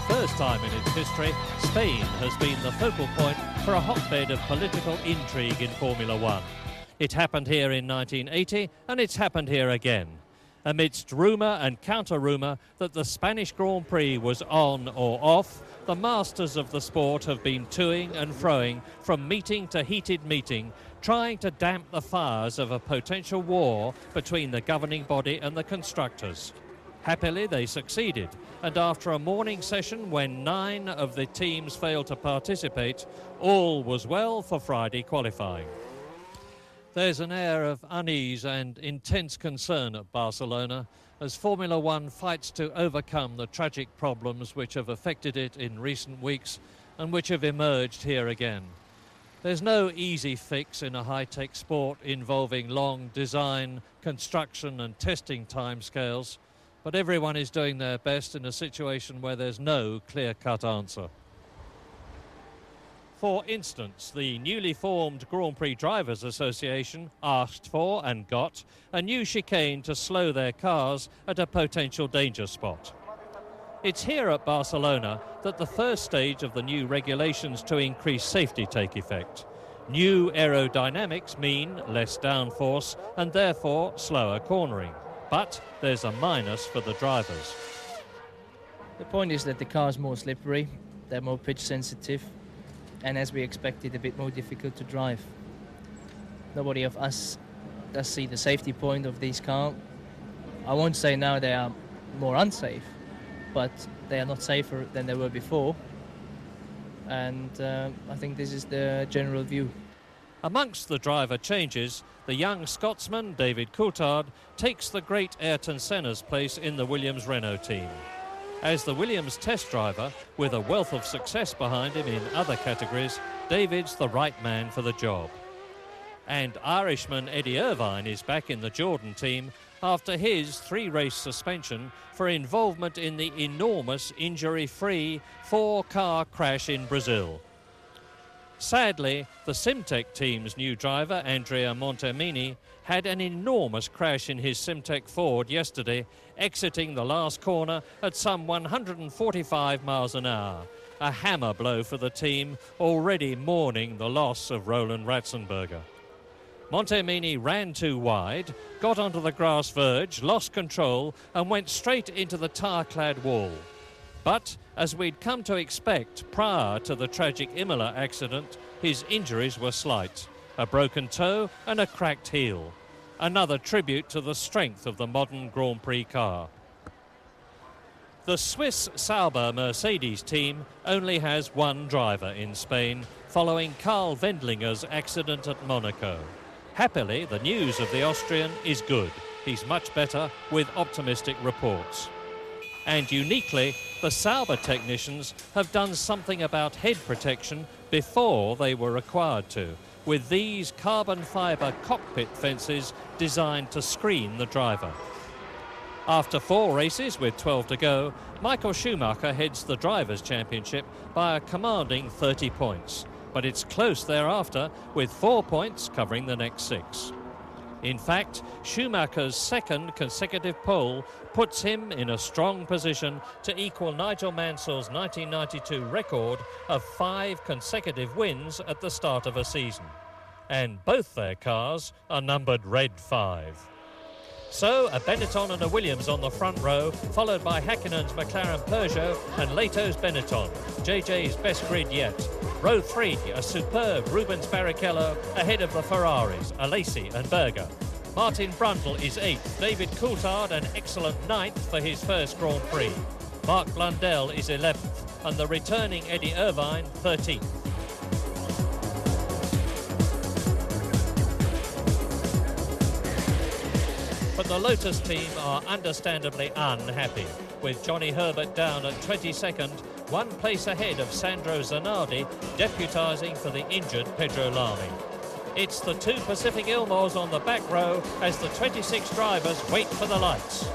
the first time in its history, Spain has been the focal point for a hotbed of political intrigue in Formula One. It happened here in 1980, and it's happened here again, amidst rumour and counter-rumour that the Spanish Grand Prix was on or off. The masters of the sport have been toing and froing from meeting to heated meeting, trying to damp the fires of a potential war between the governing body and the constructors. Happily, they succeeded, and after a morning session when 9 of the teams failed to participate, all was well for Friday qualifying. There's an air of unease and intense concern at Barcelona as Formula One fights to overcome the tragic problems which have affected it in recent weeks and which have emerged here again. There's no easy fix in a high-tech sport involving long design, construction and testing timescales, but everyone is doing their best in a situation where there's no clear-cut answer. For instance, the newly formed Grand Prix Drivers Association asked for and got a new chicane to slow their cars at a potential danger spot. It's here at Barcelona that the first stage of the new regulations to increase safety take effect. New aerodynamics mean less downforce and therefore slower cornering. But there's a minus for the drivers. The point is that the car is more slippery, they're more pitch sensitive, and as we expected, a bit more difficult to drive. Nobody of us does see the safety point of these cars. I won't say now they are more unsafe, but they are not safer than they were before. And I think this is the general view. Amongst the driver changes, the young Scotsman David Coulthard takes the great Ayrton Senna's place in the Williams-Renault team. As the Williams test driver, with a wealth of success behind him in other categories, David's the right man for the job. And Irishman Eddie Irvine is back in the Jordan team after his 3-race suspension for involvement in the enormous injury-free 4-car crash in Brazil. Sadly, the Simtech team's new driver, Andrea Montemini, had an enormous crash in his Simtech Ford yesterday, exiting the last corner at some 145 miles an hour. A hammer blow for the team, already mourning the loss of Roland Ratzenberger. Montemini ran too wide, got onto the grass verge, lost control and went straight into the tar-clad wall. But, as we'd come to expect prior to the tragic Imola accident, his injuries were slight. A broken toe and a cracked heel. Another tribute to the strength of the modern Grand Prix car. The Swiss Sauber Mercedes team only has one driver in Spain, following Karl Wendlinger's accident at Monaco. Happily, the news of the Austrian is good. He's much better, with optimistic reports. And uniquely, the Sauber technicians have done something about head protection before they were required to, with these carbon fibre cockpit fences designed to screen the driver. After 4 races with 12 to go, Michael Schumacher heads the Drivers' Championship by a commanding 30 points. But it's close thereafter, with 4 points covering the next 6. In fact, Schumacher's 2nd consecutive pole puts him in a strong position to equal Nigel Mansell's 1992 record of 5 consecutive wins at the start of a season. And both their cars are numbered red 5. So, a Benetton and a Williams on the front row, followed by Häkkinen's McLaren Peugeot and Leto's Benetton, JJ's best grid yet. Row 3, a superb Rubens Barrichello ahead of the Ferraris, Alesi and Berger. Martin Brundle is 8th, David Coulthard an excellent 9th for his first Grand Prix. Mark Blundell is 11th, and the returning Eddie Irvine 13th. But the Lotus team are understandably unhappy, with Johnny Herbert down at 22nd, 1 place ahead of Sandro Zanardi, deputising for the injured Pedro Lamy. It's the 2 Pacific Ilmors on the back row as the 26 drivers wait for the lights.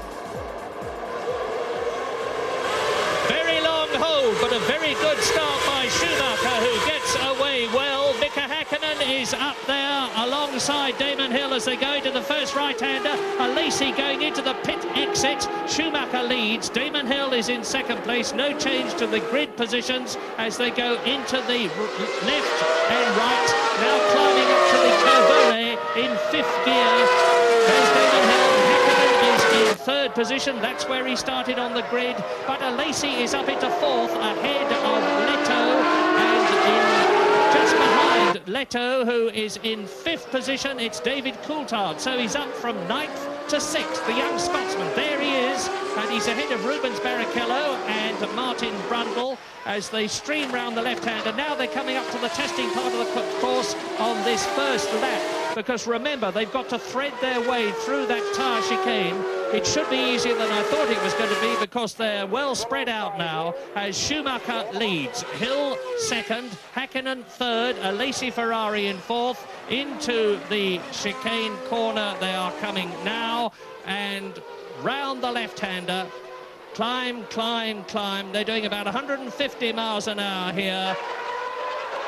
Very long hold, but a very good start by Schumacher, who gets away well. Mika Häkkinen is up there alongside Damon Hill as they go into the first right-hander. Alesi going into the pit exit. Schumacher leads. Damon Hill is in second place. No change to the grid positions as they go into the left and right. Now climbing up to the Curvone in fifth gear. There's Damon Hill. Hakkinen is in third position. That's where he started on the grid. But Alesi is up into fourth ahead of Leto, and just behind Leto, who is in fifth position, it's David Coulthard. So he's up from ninth to sixth, the young Scotsman. There he is, and he's ahead of Rubens Barrichello and Martin Brundle as they stream round the left-hander. Now they're coming up to the testing part of the course on this first lap, because remember, they've got to thread their way through that tyre chicane. It should be easier than I thought it was going to be, because they're well spread out now as Schumacher leads. Hill second, Hakkinen third, Alesi Ferrari in fourth. Into the chicane corner they are coming now, and round the left-hander. Climb, climb, climb. They're doing about 150 miles an hour here.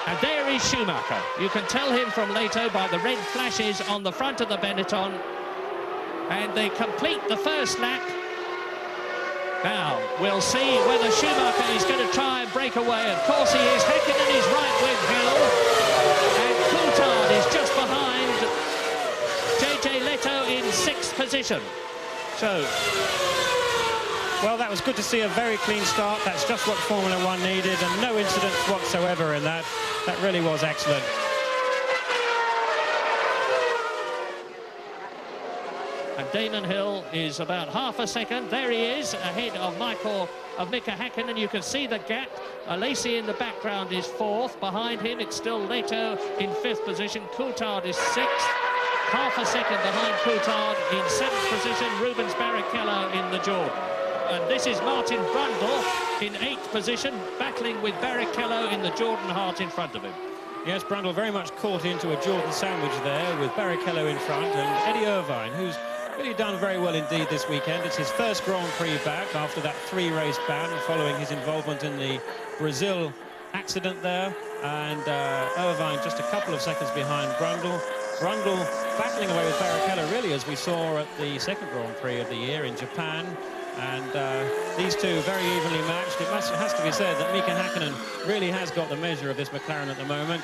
And there is Schumacher. You can tell him from Leto by the red flashes on the front of the Benetton. And they complete the first lap. Now, we'll see whether Schumacher is going to try and break away. Of course he is. Hakkinen is right with Hill. And Coulthard is just behind JJ Leto in sixth position. So, well, that was good to see, a very clean start. That's just what Formula One needed, and no incidents whatsoever in that. That really was excellent. And Damon Hill is about half a second. There he is, ahead of Mika Hakkinen. You can see the gap. Alesi in the background is fourth. Behind him, it's still Leto in fifth position. Coulthard is sixth. Half a second behind Coulthard in seventh position. Rubens Barrichello in the Jordan. And this is Martin Brundle in eighth position, battling with Barrichello in the Jordan Hart in front of him. Yes, Brundle very much caught into a Jordan sandwich there with Barrichello in front, and Eddie Irvine, who's really done very well indeed this weekend. It's his first Grand Prix back after that three-race ban following his involvement in the Brazil accident there. And Irvine just a couple of seconds behind Brundle. Brundle battling away with Barrichello, really, as we saw at the second Grand Prix of the year in Japan. And these two very evenly matched. It has to be said that Mika Hakkinen really has got the measure of this McLaren at the moment.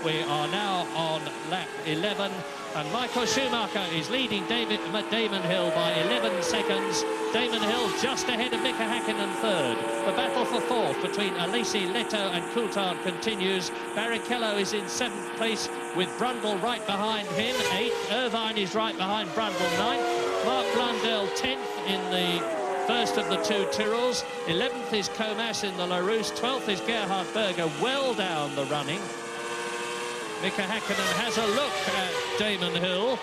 We are now on lap 11, and Michael Schumacher is leading Damon Hill by 11 seconds. Damon Hill just ahead of Mika Hakkinen third. The battle for fourth between Alesi, Leto and Coulthard continues. Barrichello is in seventh place with Brundle right behind him. Eighth, Irvine is right behind Brundle, ninth. Mark Blundell 10th in the first of the two Tyrrells. 11th is Comas in the Larousse. 12th is Gerhard Berger, well down the running. Mika Hakkinen has a look at Damon Hill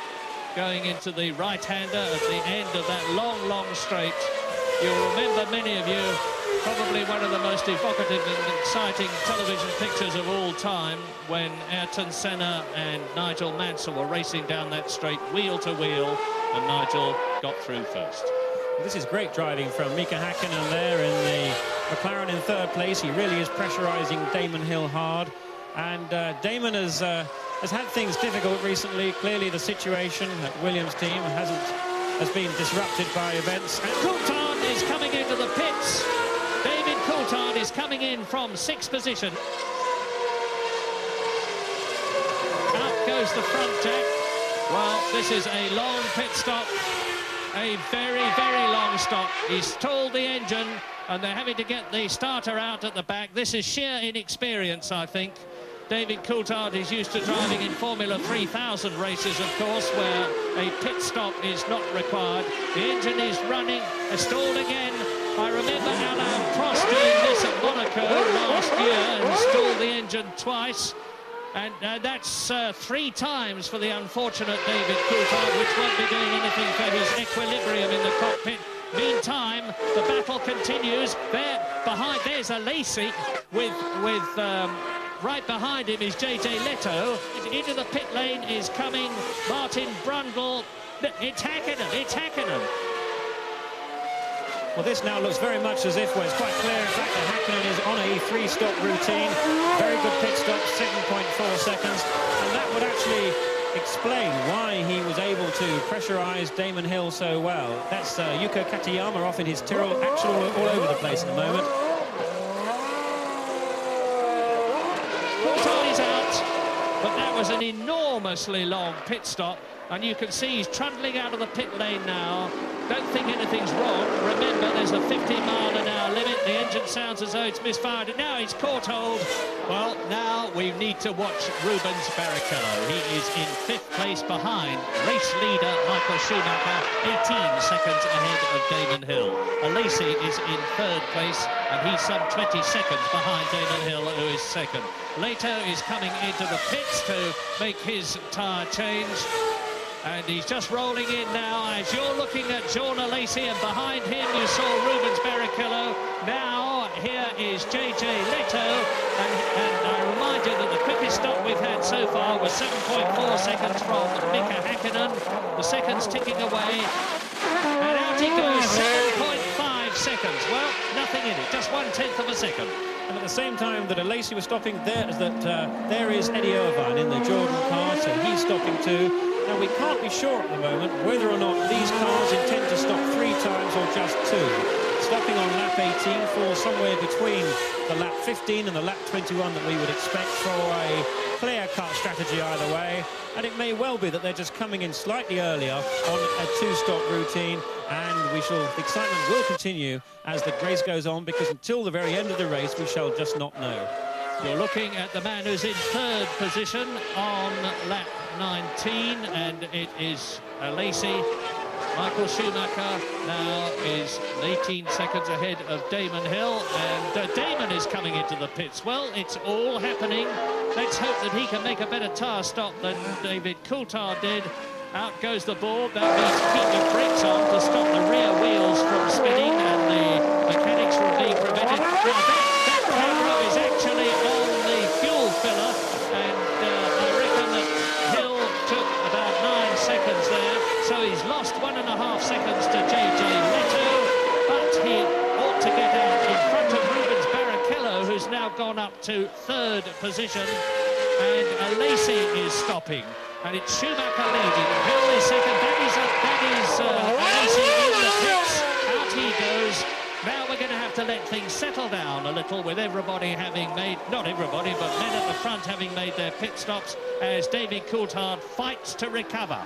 going into the right-hander at the end of that long, long straight. You'll remember, many of you, probably one of the most evocative and exciting television pictures of all time, when Ayrton Senna and Nigel Mansell were racing down that straight wheel to wheel, and Nigel got through first. This is great driving from Mika Hakkinen there in the McLaren in third place. He really is pressurising Damon Hill hard. And Damon has had things difficult recently. Clearly the situation at Williams' team has been disrupted by events. And Coulthard is coming into the pits. David Coulthard is coming in from sixth position. Out goes the front jack. Well, this is a long pit stop. A very, very long stop. He's stalled the engine, and they're having to get the starter out at the back. This is sheer inexperience, I think. David Coulthard is used to driving in Formula 3000 races, of course, where a pit stop is not required. The engine is running, stalled again. I remember Alain Prost doing this at Monaco last year and stalled the engine twice. And that's 3 times for the unfortunate David Coulthard, which won't be doing anything for his equilibrium in the cockpit. Meantime, the battle continues. There's Alesi with right behind him is JJ Leto. Into the pit lane is coming Martin Brundle. It's Hakkinen. Well, this now looks very much as if, well, it's quite clear, in fact, that Hakkinen is on a 3-stop routine. Very good pit stop, 7.4 seconds. And that would actually explain why he was able to pressurise Damon Hill so well. That's Yuko Katayama off in his Tyrrell, action all over the place at the moment. Coulthard is out, but that was an enormously long pit stop, and you can see he's trundling out of the pit lane now. Don't think anything's wrong. Remember, there's a 50-mile-an-hour limit. The engine sounds as though it's misfired, and now he's caught hold. Well, now we need to watch Rubens Barrichello. He is in 5th place behind race leader Michael Schumacher, 18 seconds ahead of Damon Hill. Alesi is in 3rd place, and he's some 20 seconds behind Damon Hill, who is 2nd. Leto is coming into the pits to make his tyre change. And he's just rolling in now as you're looking at John Alesi, and behind him you saw Rubens Barrichello. Now here is JJ Leto, and I remind you that the quickest stop we've had so far was 7.4 seconds from Mika Häkkinen. The seconds ticking away, and out he goes, 7.5 seconds. Well, nothing in it, just 1/10 of a second. And at the same time that Alesi was stopping, there is Eddie Irvine in the Jordan car, so he's stopping too. Now, we can't be sure at the moment whether or not these cars intend to stop 3 times or just 2. Stopping on lap 18 falls somewhere between the lap 15 and the lap 21 that we would expect for a clear-cut strategy either way. And it may well be that they're just coming in slightly earlier on a 2-stop routine, and the excitement will continue as the race goes on, because until the very end of the race, we shall just not know. You're looking at the man who's in 3rd position on lap 19, and it is Alesi. Michael Schumacher now is 18 seconds ahead of Damon Hill, and Damon is coming into the pits. Well, it's all happening. Let's hope that he can make a better tyre stop than David Coulthard did. Out goes the board. That means keep the brakes on to stop the rear wheels from spinning and the mechanics from being prevented. Now that camera is actually on the fuel filler, and I reckon that Hill took about 9 seconds there, so he's lost 1.5 seconds to JJ Leto, but he ought to get out in front of Rubens Barrichello, who's now gone up to 3rd position, and Alesi is stopping. And it's Schumacher leading. Hill is 2nd. That is Alesi in the pits. Out he goes. Now we're going to have to let things settle down a little, with everybody having made, not everybody, but men at the front having made their pit stops, as David Coulthard fights to recover.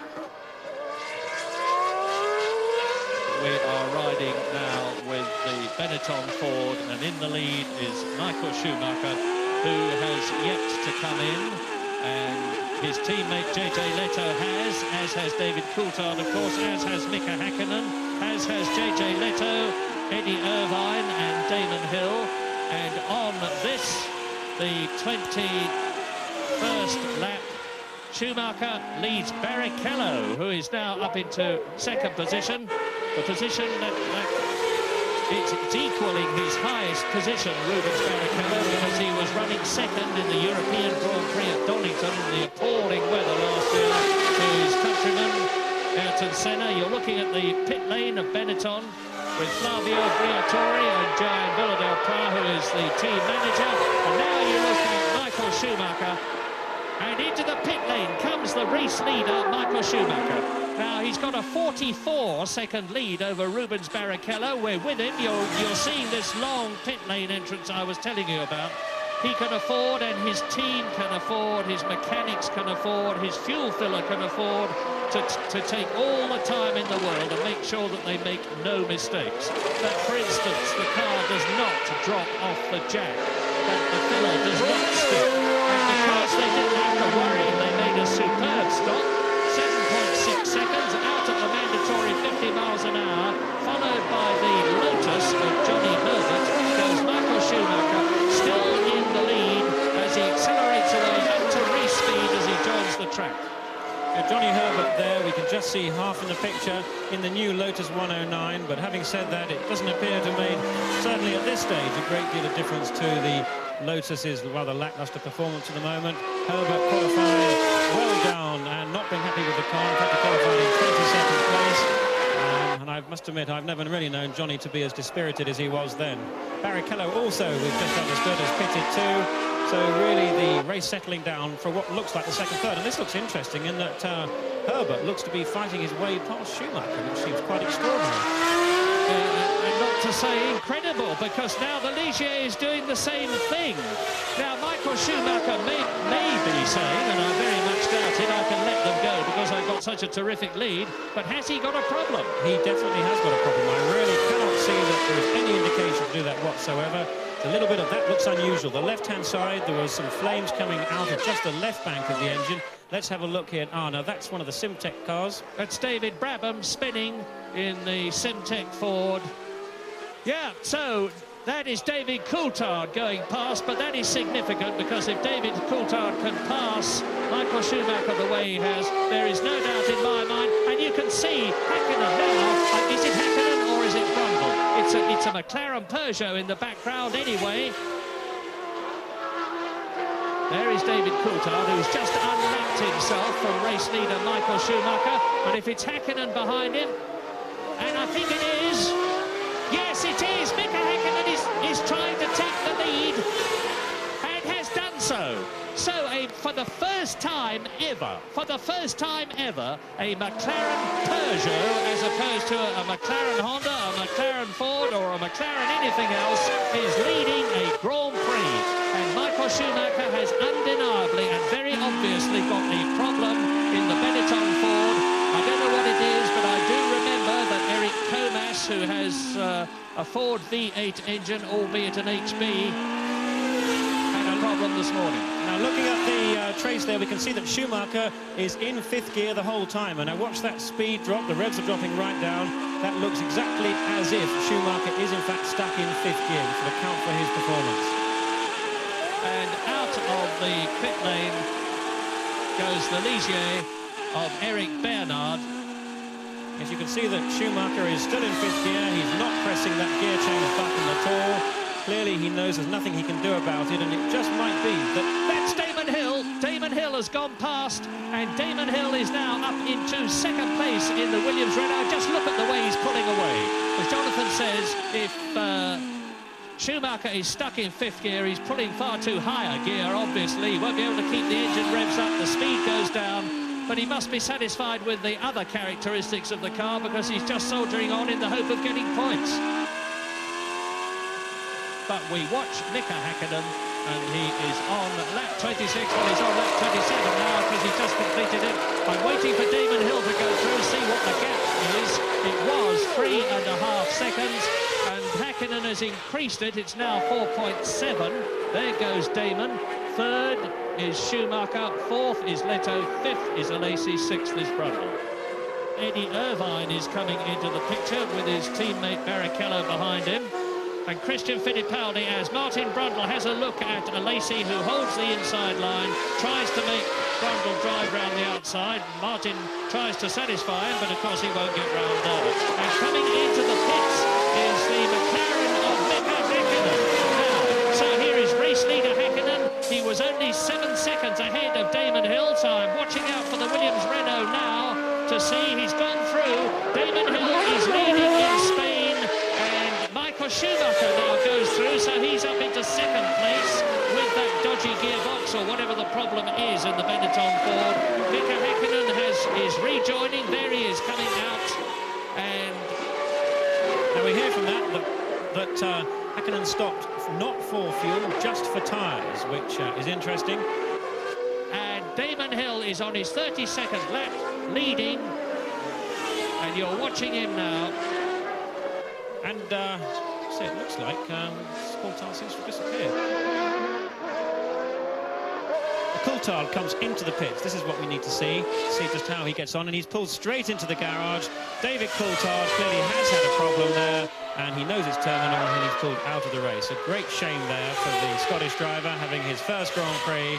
We are riding now with the Benetton Ford, and in the lead is Michael Schumacher, who has yet to come in. And his teammate JJ Leto has, as has David Coulthard, of course, as has Mika Häkkinen, as has JJ Leto, Eddie Irvine and Damon Hill. And on this, the 21st lap, Schumacher leads Barrichello, who is now up into 2nd position, the position that it's equaling his highest position, Rubens Barrichello, because he was running 2nd in the European Grand Prix at Donington in the appalling weather last year to his countryman, Ayrton Senna. You're looking at the pit lane of Benetton with Flavio Briatore and Gian Villadel-Pra, who is the team manager. And now you look at Michael Schumacher, and into the pit lane comes the race leader, Michael Schumacher. Now, he's got a 44-second lead over Rubens Barrichello. We're with him. You're seeing this long pit lane entrance I was telling you about. He can afford, and his team can afford, his mechanics can afford, his fuel filler can afford to take all the time in the world and make sure that they make no mistakes. That, for instance, the car does not drop off the jack, that the filler does not stick. And because they didn't have to worry, they made a superb stop. 7.6 seconds out at the mandatory 50 miles an hour, followed by the Lotus of Johnny Herbert. Goes Michael Schumacher, still in the lead as he accelerates away up to race speed as he joins the track. Johnny Herbert there, we can just see half in the picture in the new Lotus 109, but having said that, it doesn't appear to have made, certainly at this stage, a great deal of difference to the Lotus's rather lacklustre performance at the moment. Herbert qualifying well down and not being happy with the car. In fact, he qualified in 22nd place. And I must admit, I've never really known Johnny to be as dispirited as he was then. Barrichello also, we've just understood, has pitted too. So really the race settling down for what looks like the second third. And this looks interesting in that Herbert looks to be fighting his way past Schumacher, which seems quite extraordinary. And not to say incredible, because now the Ligier is doing the same thing. Now Michael Schumacher may be saying, and I very much doubt it, I can let them go because I've got such a terrific lead, but has he got a problem? He definitely has got a problem. I really cannot see that there is any indication to do that whatsoever. A little bit of that looks unusual. The left-hand side, there was some flames coming out of just the left bank of the engine. Let's have a look here. Now that's one of the Simtech cars. That's David Brabham spinning in the Simtech Ford. Yeah, so that is David Coulthard going past, but that is significant because if David Coulthard can pass Michael Schumacher the way he has, there is no doubt in my mind. And you can see Häkkinen now. Is it Häkkinen or is it Brundle? It's a McLaren Peugeot in the background anyway. There is David Coulthard, who's just unlapped himself from race leader Michael Schumacher. And if it's Häkkinen behind him, and I think it is, yes, it is. Mika Häkkinen is trying to take the lead and has done so. So for the first time ever, a McLaren Peugeot, as opposed to a McLaren Honda, a McLaren Ford, or a McLaren anything else, is leading a Grand Prix. And Michael Schumacher has undeniably and very obviously got a problem in the Benetton Ford. I don't know what it is, but I do remember that Eric Comas, who has a Ford V8 engine, albeit an HB, had a problem this morning. Now, looking at the trace there, we can see that Schumacher is in fifth gear the whole time. And I watch that speed drop. The revs are dropping right down. That looks exactly as if Schumacher is, in fact, stuck in fifth gear, which will account for his performance. And out of the pit lane goes the Ligier of Eric Bernard. As you can see that Schumacher is still in fifth gear. He's not pressing that gear change button at all. Clearly he knows there's nothing he can do about it, and it just might be that... That's Damon Hill. Damon Hill has gone past, and Damon Hill is now up into second place in the Williams Renault. Just look at the way he's pulling away. As Jonathan says, if Schumacher is stuck in fifth gear, he's pulling far too high a gear, obviously. He won't be able to keep the engine revs up, the speed goes down, but he must be satisfied with the other characteristics of the car because he's just soldiering on in the hope of getting points. But we watch Mika Häkkinen, and he is on lap 26. Well, he's on lap 27 now because he's just completed it. I'm waiting for Damon Hill to go through, see what the gap is. It was 3.5 seconds, and Häkkinen has increased it. It's now 4.7. There goes Damon. Third is Schumacher. Fourth is Leto. Fifth is Alesi. Sixth is Brundle. Eddie Irvine is coming into the picture with his teammate Barrichello behind him. And Christian Fittipaldi, as Martin Brundle has a look at Alesi, who holds the inside line, tries to make Brundle drive round the outside. Martin tries to satisfy him, but of course he won't get round there. And coming into the pits is the McLaren of Mika Häkkinen. Now, so here is race leader Häkkinen. He was only 7 seconds ahead of Damon Hill, so I'm watching out for the Williams Renault now to see. He's gone through. Damon Hill is leading in Spain. Michael Schumacher now goes through, so he's up into second place with that dodgy gearbox or whatever the problem is in the Benetton Ford. Mika Häkkinen is rejoining. There he is coming out, and now we hear from that Häkkinen stopped not for fuel, just for tyres, which is interesting. And Damon Hill is on his 32nd lap, leading, and you're watching him now. And so it looks like Coulthard seems to have disappeared. Coulthard comes into the pits. This is what we need to see just how he gets on, and he's pulled straight into the garage. David Coulthard clearly has had a problem there, and he knows it's terminal, and he's pulled out of the race. A great shame there for the Scottish driver having his first Grand Prix.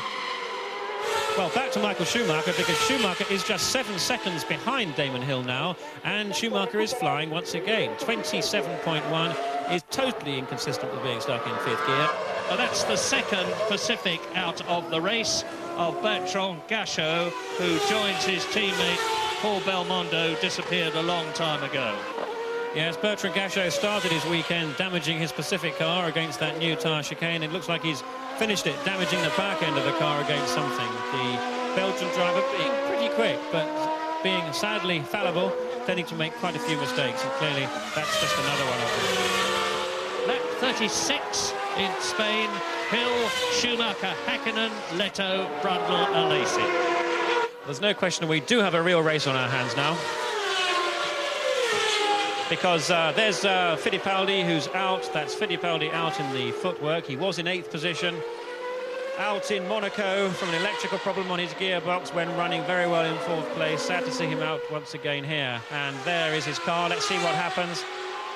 Well, back to Michael Schumacher, because Schumacher is just 7 seconds behind Damon Hill now, and Schumacher is flying once again. 27.1 is totally inconsistent with being stuck in fifth gear. Well, that's the second Pacific out of the race of Bertrand Gachot, who joins his teammate Paul Belmondo, disappeared a long time ago. Yes, Bertrand Gachot started his weekend damaging his Pacific car against that new tyre chicane. It looks like he's finished it, damaging the back end of the car against something. The Belgian driver being pretty quick, but being sadly fallible, tending to make quite a few mistakes, and clearly that's just another one of them. Lap 36 in Spain. Hill, Schumacher, Häkkinen, Leto, Brundle, Alesi. There's no question we do have a real race on our hands now, because there's Fittipaldi who's out. That's Fittipaldi out in the footwork. He was in 8th position. Out in Monaco from an electrical problem on his gearbox when running very well in 4th place. Sad to see him out once again here. And there is his car. Let's see what happens.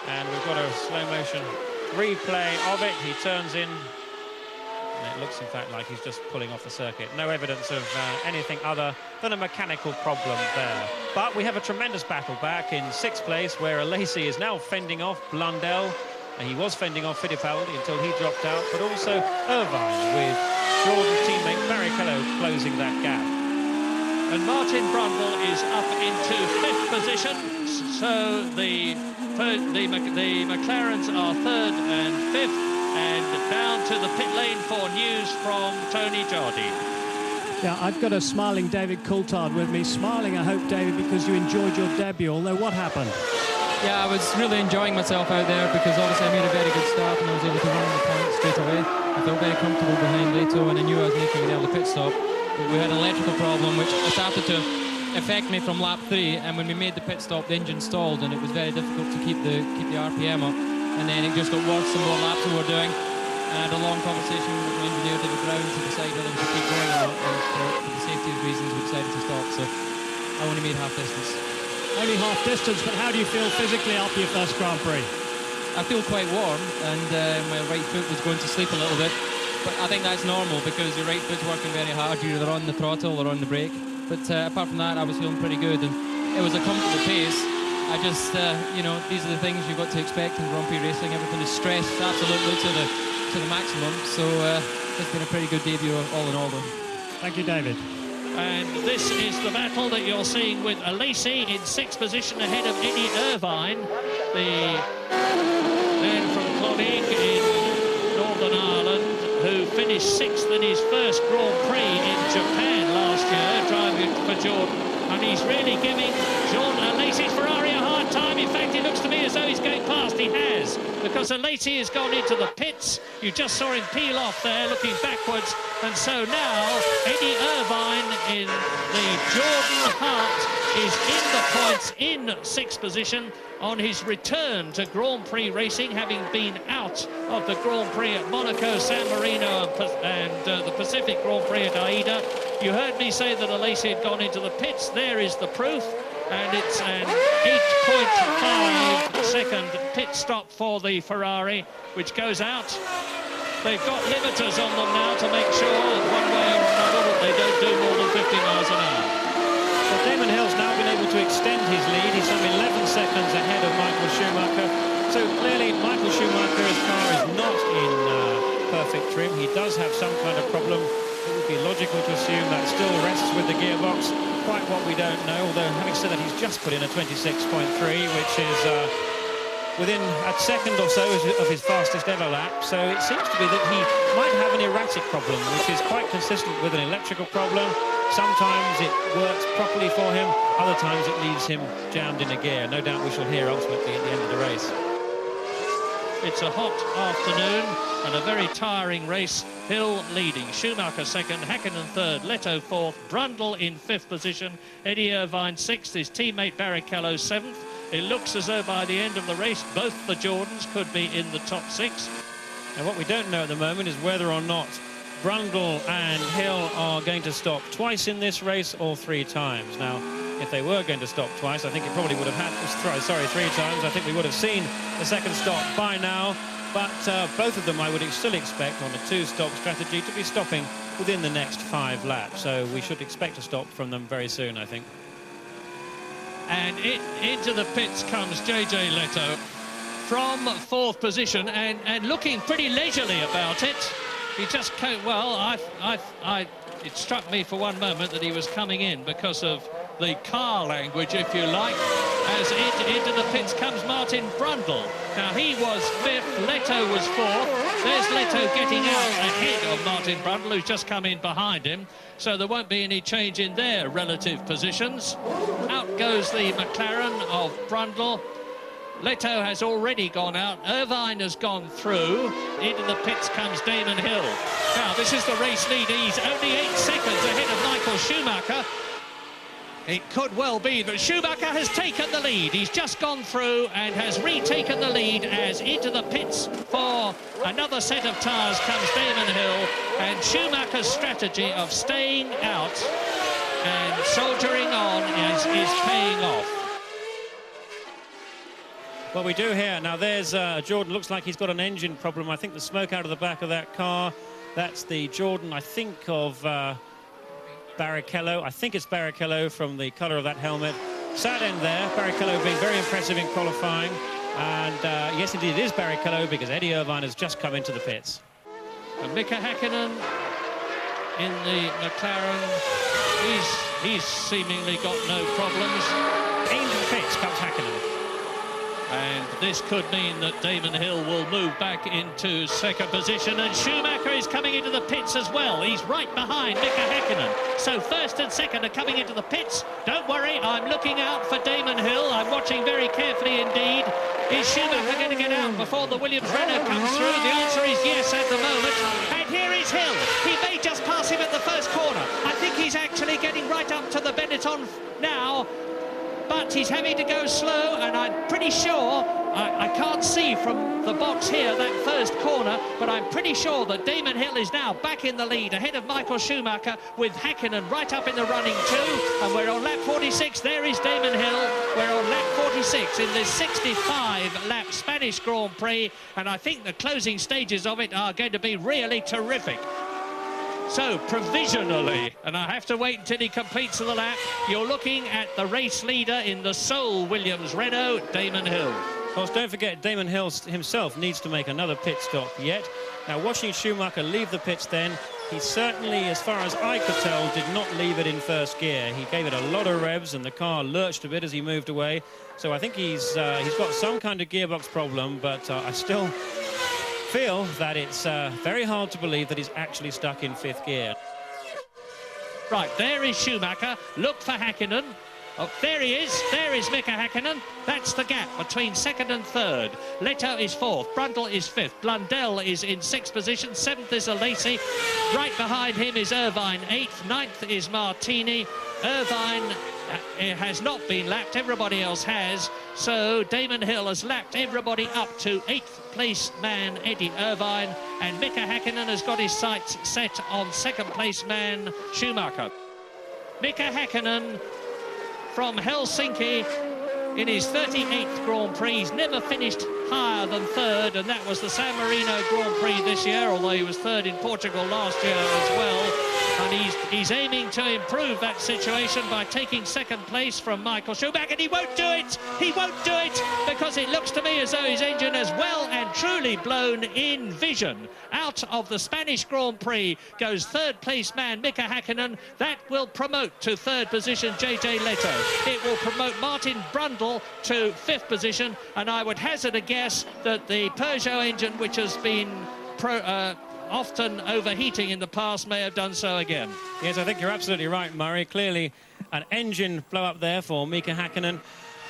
And we've got a slow motion replay of it. He turns in. And it looks, in fact, like he's just pulling off the circuit. No evidence of anything other than a mechanical problem there. But we have a tremendous battle back in 6th place, where Alesi is now fending off Blundell. And he was fending off Fittipaldi until he dropped out, but also Irvine with Jordan teammate Barrichello closing that gap. And Martin Brundle is up into 5th position. So the McLarens are 3rd and 5th. And down to the pit lane for news from Tony Jardine. Yeah, I've got a smiling David Coulthard with me. Smiling, I hope, David, because you enjoyed your debut, although what happened? Yeah, I was really enjoying myself out there because obviously I made a very good start and I was able to run the point straight away. I felt very comfortable behind Leto and I knew I was making an early pit stop. But we had an electrical problem which started to affect me from lap 3, and when we made the pit stop the engine stalled and it was very difficult to keep the RPM up. And then it just got worse the more laps we were doing. And I had a long conversation with my engineer, David Brown, to decide whether we should keep going or not. And for the safety reasons, we decided to stop. So I only made half distance. Only half distance, but how do you feel physically after your first Grand Prix? I feel quite warm, and my right foot was going to sleep a little bit. But I think that's normal because your right foot's working very hard. You're either on the throttle or on the brake. But apart from that, I was feeling pretty good. And it was a comfortable pace. I just, you know, these are the things you've got to expect in Grand Prix racing. Everything is stressed absolutely to the maximum. So it's been a pretty good debut all in all, though. Thank you, David. And this is the battle that you're seeing with Alesi in 6th position ahead of Eddie Irvine, the man from Clonmel in Northern Ireland, who finished 6th in his first Grand Prix in Japan last year, driving for Jordan. And he's really giving Jordan Alesi's Ferrari a hard time. In fact, it looks to me as though he's going past. He has, because Alesi has gone into the pits. You just saw him peel off there, looking backwards. And so now, Eddie Irvine in the Jordan Hart is in the points in 6th position on his return to Grand Prix racing, having been out of the Grand Prix at Monaco, San Marino and the Pacific Grand Prix at Aida. You heard me say that Alesi had gone into the pits. There is the proof, and it's an 8.5 second pit stop for the Ferrari, which goes out. They've got limiters on them now to make sure one way or another that they don't do more than 50 miles an hour. But Damon Hill's now been able to extend his lead. He's some 11 seconds ahead of Michael Schumacher. So clearly Michael Schumacher's car is not in perfect trim. He does have some kind of problem. It would be logical to assume that still rests with the gearbox. Quite what we don't know, although having said that, he's just put in a 26.3, which is within a second or so of his fastest ever lap. So it seems to be that he might have an erratic problem, which is quite consistent with an electrical problem. Sometimes it works properly for him, other times it leaves him jammed in a gear. No doubt we shall hear ultimately at the end of the race. It's a hot afternoon and a very tiring race. Hill leading, Schumacher 2nd, Häkkinen 3rd, Leto 4th, Brundle in 5th position, Eddie Irvine 6th, his teammate Barrichello 7th. It looks as though by the end of the race, both the Jordans could be in the top 6. And what we don't know at the moment is whether or not Brundle and Hill are going to stop twice in this race or 3 times. Now, if they were going to stop twice, I think it probably would have had, 3 times. I think we would have seen the second stop by now. But both of them I would still expect on a 2-stop strategy to be stopping within the next 5 laps. So we should expect a stop from them very soon, I think. And into the pits comes JJ Leto from 4th position and looking pretty leisurely about it. He just came, well, it struck me for one moment that he was coming in because of the car language, if you like. as into the pits comes Martin Brundle. Now, he was 5th, Leto was 4th. There's Leto getting out ahead of Martin Brundle, who's just come in behind him. So there won't be any change in their relative positions. Out goes the McLaren of Brundle. Leto has already gone out. Irvine has gone through. Into the pits comes Damon Hill. Now, this is the race leader. He's only 8 seconds ahead of Michael Schumacher. It could well be that Schumacher has taken the lead. He's just gone through and has retaken the lead as into the pits for another set of tyres comes Damon Hill. And Schumacher's strategy of staying out and soldiering on is paying off. Well, we do here. Now, there's Jordan. Looks like he's got an engine problem. I think the smoke out of the back of that car. That's the Jordan, I think, of Barrichello. I think it's Barrichello from the colour of that helmet. Sad end there. Barrichello being very impressive in qualifying. And yes, indeed, it is Barrichello because Eddie Irvine has just come into the pits. And Mika Häkkinen in the McLaren. He's seemingly got no problems. Into the pits comes Häkkinen. And this could mean that Damon Hill will move back into second position, and Schumacher is coming into the pits as well. He's right behind Mika Häkkinen. So first and second are coming into the pits. Don't worry, I'm looking out for Damon Hill. I'm watching very carefully indeed. Is Schumacher going to get out before the Williams Renault comes through? The answer is yes at the moment. And here is Hill. He may just pass him at the first corner. I think he's actually getting right up to the Benetton now. But he's having to go slow, and I'm pretty sure, I can't see from the box here that first corner, but I'm pretty sure that Damon Hill is now back in the lead, ahead of Michael Schumacher, with Häkkinen right up in the running too. And we're on lap 46. There is Damon Hill. We're on lap 46 in this 65-lap Spanish Grand Prix, and I think the closing stages of it are going to be really terrific. So, provisionally, and I have to wait until he completes the lap, you're looking at the race leader in the sole Williams Renault, Damon Hill. Of course, don't forget, Damon Hill himself needs to make another pit stop yet. Now, watching Schumacher leave the pits then, he certainly, as far as I could tell, did not leave it in first gear. He gave it a lot of revs, and the car lurched a bit as he moved away. So I think he's got some kind of gearbox problem, but I still feel that it's very hard to believe that he's actually stuck in 5th gear. Right, there is Schumacher. Look for Häkkinen. Oh, there he is. There is Mika Häkkinen. That's the gap between 2nd and 3rd. Leto is 4th. Brundle is 5th. Blundell is in 6th position. 7th is Alesi. Right behind him is Irvine, 8th. 9th is Martini. Irvine has not been lapped. Everybody else has. So Damon Hill has lapped everybody up to 8th place man Eddie Irvine, and Mika Häkkinen has got his sights set on 2nd place man Schumacher. Mika Häkkinen from Helsinki in his 38th Grand Prix. He's never finished higher than 3rd, and that was the San Marino Grand Prix this year, although he was 3rd in Portugal last year as well. And he's aiming to improve that situation by taking 2nd place from Michael Schumacher, and he won't do it! He won't do it, because it looks to me as though his engine has well and truly blown in vision. Out of the Spanish Grand Prix goes 3rd place man Mika Häkkinen. That will promote to 3rd position JJ Leto. It will promote Martin Brundle to 5th position, and I would hazard a guess that the Peugeot engine, which has been often overheating in the past, may have done so again. Yes, I think you're absolutely right, Murray. Clearly an engine blow-up there for Mika Häkkinen.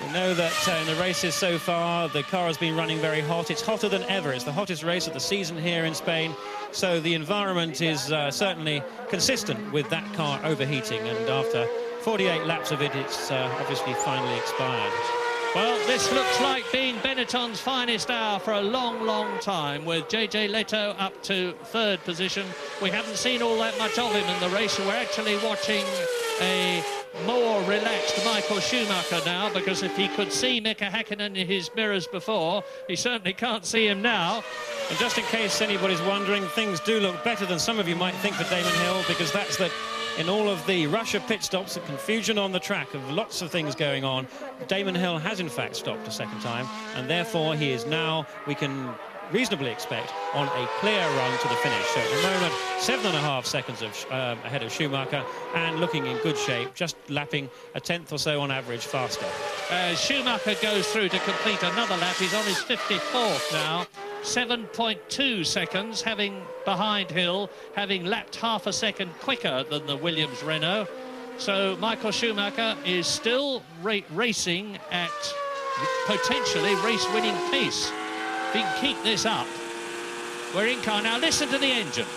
We know that in the races so far, the car has been running very hot. It's hotter than ever. It's the hottest race of the season here in Spain. So the environment is certainly consistent with that car overheating. And after 48 laps of it, it's obviously finally expired. Well, this looks like being Benetton's finest hour for a long, long time, with JJ Leto up to 3rd position. We haven't seen all that much of him in the race. We're actually watching a more relaxed Michael Schumacher now, because if he could see Mika Häkkinen in his mirrors before, he certainly can't see him now. And just in case anybody's wondering, things do look better than some of you might think for Damon Hill, because that's that in all of the rush of pit stops, the confusion on the track of lots of things going on, Damon Hill has in fact stopped a second time, and therefore he is now, we can reasonably expect, on a clear run to the finish. So at the moment, 7.5 seconds ahead of Schumacher, and looking in good shape, just lapping a tenth or so on average faster. Schumacher goes through to complete another lap. He's on his 54th now. 7.2 seconds behind Hill, having lapped half a second quicker than the Williams Renault. So Michael Schumacher is still racing at potentially race-winning pace. If he can keep this up, we're in car now. Listen to the engine.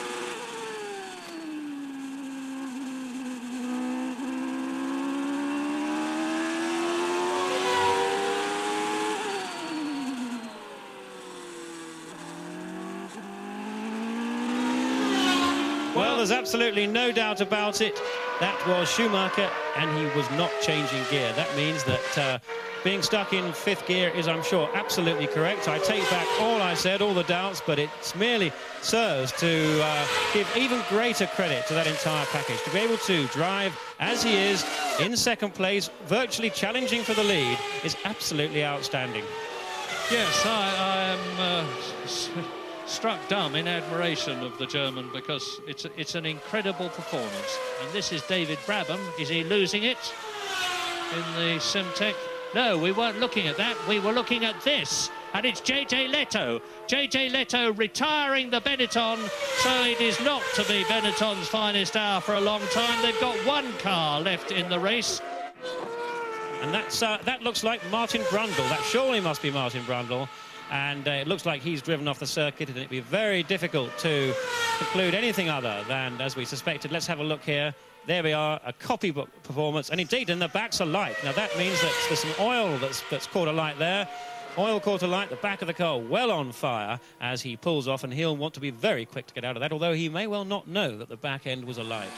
Well, there's absolutely no doubt about it. That was Schumacher, and he was not changing gear. That means that being stuck in 5th gear is, I'm sure, absolutely correct. I take back all I said, all the doubts, but it merely serves to give even greater credit to that entire package. To be able to drive as he is, in 2nd place, virtually challenging for the lead, is absolutely outstanding. Yes, I am struck dumb in admiration of the German, because it's an incredible performance. And this is David Brabham. Is he losing it in the Simtech? No, we weren't looking at that. We were looking at this. And it's JJ Leto. JJ Leto retiring the Benetton. So it is not to be Benetton's finest hour for a long time. They've got one car left in the race. And that looks like Martin Brundle. That surely must be Martin Brundle. And it looks like he's driven off the circuit, and it'd be very difficult to conclude anything other than, as we suspected. Let's have a look here. There we are, a copybook performance, and indeed, and the backs are light. Now that means that there's some oil that's caught alight there. Oil caught alight, the back of the car well on fire as he pulls off, and he'll want to be very quick to get out of that, although he may well not know that the back end was alight.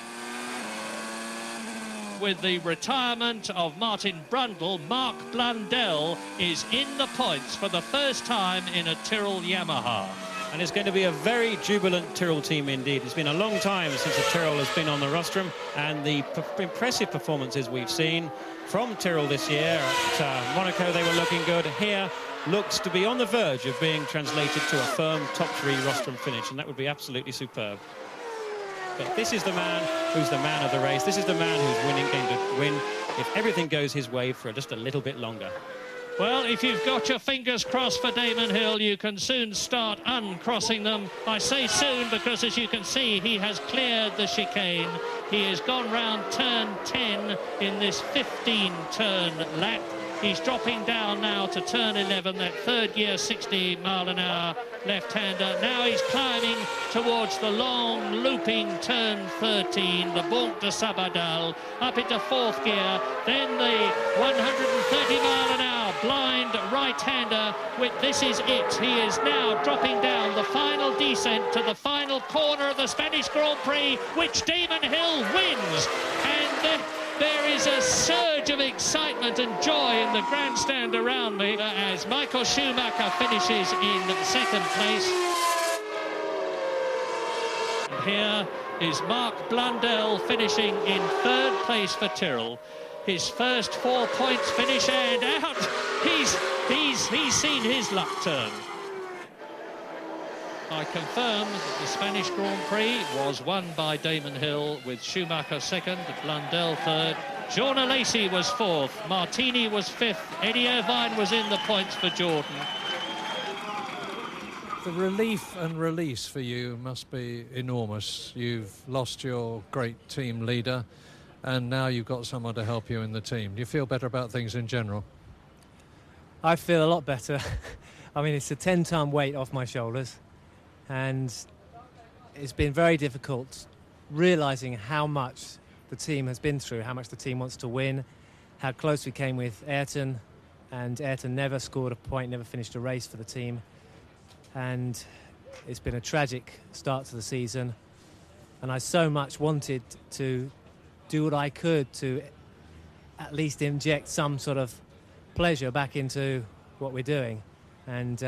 With the retirement of Martin Brundle, Mark Blundell is in the points for the first time in a Tyrrell Yamaha. And it's going to be a very jubilant Tyrrell team indeed. It's been a long time since a Tyrrell has been on the rostrum, and the impressive performances we've seen from Tyrrell this year. At Monaco they were looking good. Here looks to be on the verge of being translated to a firm top 3 rostrum finish, and that would be absolutely superb. But this is the man who's the man of the race. This is the man who's going to win if everything goes his way for just a little bit longer. Well, if you've got your fingers crossed for Damon Hill, you can soon start uncrossing them. I say soon because, as you can see, he has cleared the chicane. He has gone round turn 10 in this 15-turn lap. He's dropping down now to turn 11, that 3rd gear, 60-mile-an-hour left-hander. Now he's climbing towards the long, looping turn 13, the Banque de Sabadell, up into 4th gear. Then the 130-mile-an-hour blind right-hander. This is it. He is now dropping down the final descent to the final corner of the Spanish Grand Prix, which Damon Hill wins. And there is a surge of excitement and joy in the grandstand around me as Michael Schumacher finishes in 2nd place. And here is Mark Blundell finishing in 3rd place for Tyrrell. His first 4 points finish, and out. He's seen his luck turn. I confirm that the Spanish Grand Prix was won by Damon Hill, with Schumacher 2nd, Blundell 3rd. Jordan Lacey was 4th, Martini was 5th, Eddie Irvine was in the points for Jordan. The relief and release for you must be enormous. You've lost your great team leader, and now you've got someone to help you in the team. Do you feel better about things in general? I feel a lot better. I mean, it's a 10-ton weight off my shoulders, and it's been very difficult realising how much the team has been through, how much the team wants to win, how close we came with Ayrton, and Ayrton never scored a point, never finished a race for the team. And it's been a tragic start to the season, and I so much wanted to do what I could to at least inject some sort of pleasure back into what we're doing. And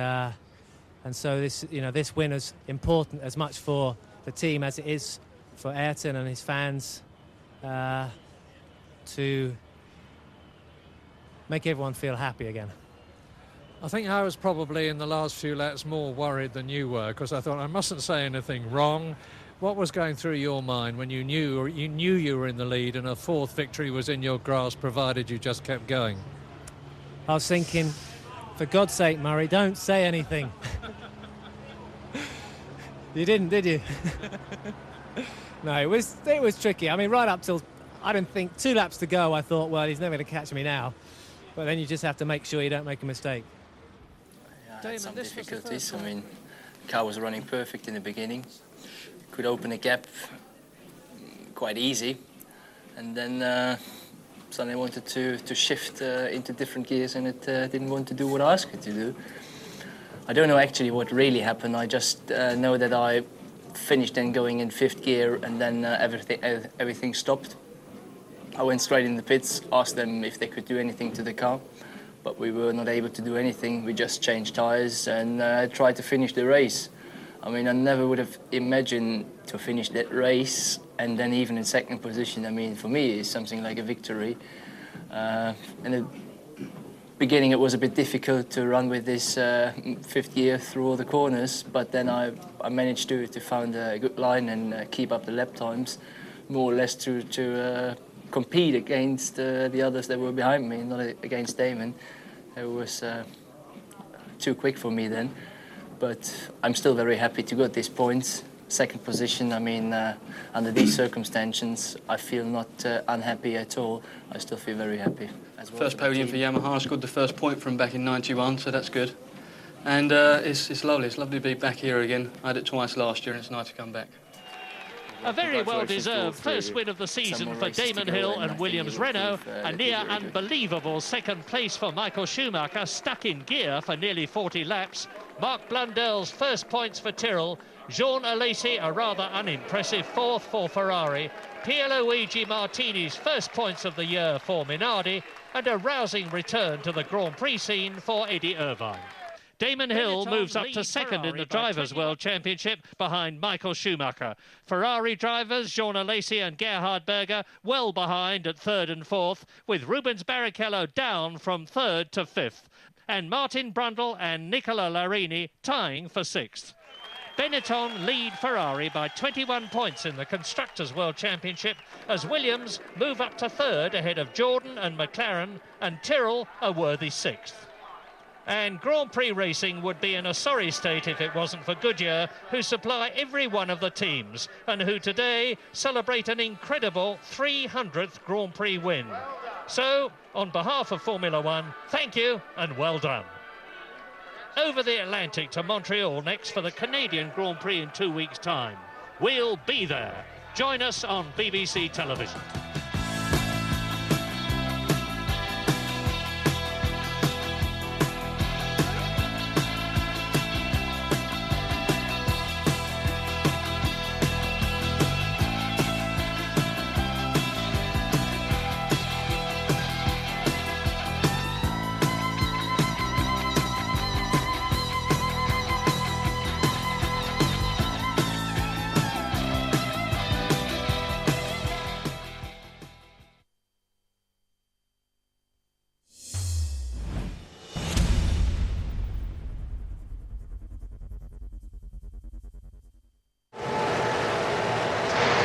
so this win is important as much for the team as it is for Ayrton and his fans, to make everyone feel happy again. I think I was probably in the last few laps more worried than you were, because I thought I mustn't say anything wrong. What was going through your mind when you knew you were in the lead and a 4th victory was in your grasp, provided you just kept going? I was thinking, for God's sake, Murray, don't say anything. You didn't, did you? No, it was tricky. I mean, right up till, I didn't think, 2 laps to go, I thought, well, he's never going to catch me now. But then you just have to make sure you don't make a mistake. Yeah, I had some difficulties. I mean, the car was running perfect in the beginning. Could open a gap quite easy. And then suddenly I wanted to shift into different gears, and it didn't want to do what I asked it to do. I don't know actually what really happened. I just know that I finished then going in 5th gear, and then everything stopped. I went straight in the pits, asked them if they could do anything to the car, but we were not able to do anything. We just changed tyres and tried to finish the race. I mean, I never would have imagined to finish that race, and then even in 2nd position. I mean, for me, it's something like a victory. In the beginning, it was a bit difficult to run with this 5th gear through all the corners, but then I managed to find a good line and keep up the lap times, more or less to compete against the others that were behind me, not against Damon. It was too quick for me then, but I'm still very happy to get these points. 2nd position, I mean, under these circumstances, I feel not unhappy at all. I still feel very happy as well. First podium for Yamaha, scored the first point from back in '91, so that's good. And it's lovely. It's lovely to be back here again. I had it twice last year, and it's nice to come back. A very well-deserved first win of the season for Damon Hill and Williams Renault. A near unbelievable 2nd place for Michael Schumacher, stuck in gear for nearly 40 laps. Mark Blundell's first points for Tyrrell. Jean Alesi, a rather unimpressive 4th for Ferrari. Pierluigi Martini's first points of the year for Minardi. And a rousing return to the Grand Prix scene for Eddie Irvine. Damon Hill moves up to 2nd in the Drivers' World Championship behind Michael Schumacher. Ferrari drivers Jean Alesi and Gerhard Berger well behind at 3rd and 4th, with Rubens Barrichello down from 3rd to 5th, and Martin Brundle and Nicola Larini tying for 6th. Benetton lead Ferrari by 21 points in the Constructors' World Championship as Williams move up to 3rd ahead of Jordan and McLaren, and Tyrrell a worthy 6th. And Grand Prix racing would be in a sorry state if it wasn't for Goodyear, who supply every one of the teams and who today celebrate an incredible 300th Grand Prix win. So, on behalf of Formula One, thank you and well done. Over the Atlantic to Montreal next for the Canadian Grand Prix in 2 weeks' time. We'll be there. Join us on BBC Television.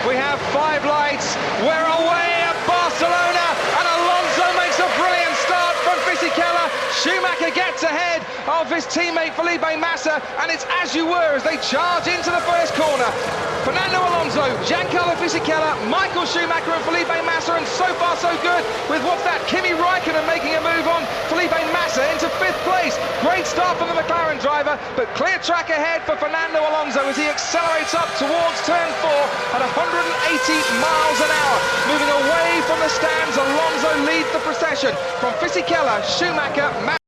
We have 5 lights. We're away at Barcelona, and Alonso makes a brilliant start from Fisichella. Schumacher gets ahead of his teammate Felipe Massa, and it's as you were as they charge into the first corner. Fernando Alonso, Giancarlo Fisichella, Michael Schumacher and Felipe Massa, and so far so good with what's that, Kimi Raikkonen making a move on Felipe Massa into 5th place. Great start from the McLaren driver, but clear track ahead for Fernando Alonso as he accelerates up towards turn 4 at 180 miles an hour. Moving away from the stands, Alonso leads the procession from Fisichella, Schumacher,